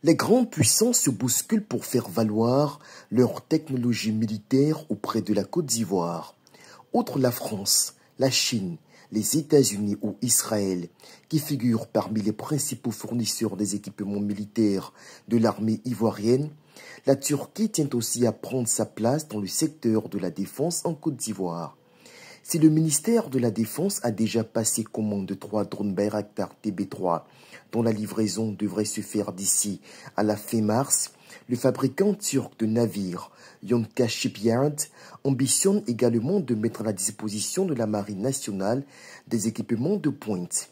Les grandes puissances se bousculent pour faire valoir leur technologie militaire auprès de la Côte d'Ivoire. Outre la France, la Chine, les États-Unis ou Israël, qui figurent parmi les principaux fournisseurs des équipements militaires de l'armée ivoirienne, la Turquie tient aussi à prendre sa place dans le secteur de la défense en Côte d'Ivoire. Si le ministère de la Défense a déjà passé commande de 3 drones Bayraktar TB3, dont la livraison devrait se faire d'ici à la fin mars, le fabricant turc de navires, Yonca Shipyard, ambitionne également de mettre à la disposition de la Marine nationale des équipements de pointe.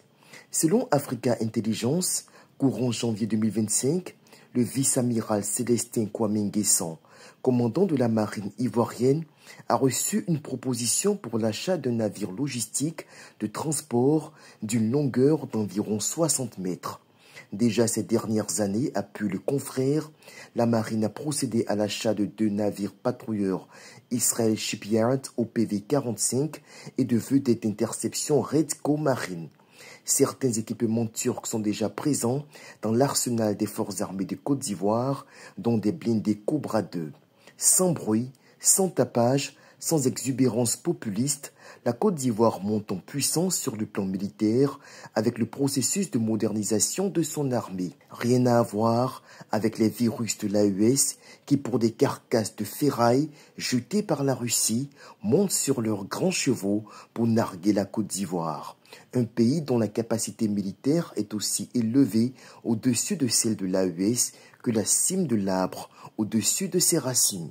Selon Africa Intelligence, courant janvier 2025, le vice-amiral Célestin Kwame Nguessan, commandant de la marine ivoirienne, a reçu une proposition pour l'achat d'un navire logistique de transport d'une longueur d'environ 60 mètres. Déjà ces dernières années, a pu le confrère, la marine a procédé à l'achat de 2 navires patrouilleurs Israel Shipyard OPV 45 et de vedettes d'interception Redco Marine. Certains équipements turcs sont déjà présents dans l'arsenal des forces armées de Côte d'Ivoire, dont des blindés Cobra 2. Sans bruit, sans tapage, sans exubérance populiste, la Côte d'Ivoire monte en puissance sur le plan militaire avec le processus de modernisation de son armée. Rien à voir avec les virus de l'AES qui, pour des carcasses de ferraille jetées par la Russie, montent sur leurs grands chevaux pour narguer la Côte d'Ivoire. Un pays dont la capacité militaire est aussi élevée au-dessus de celle de l'AES que la cime de l'arbre au-dessus de ses racines.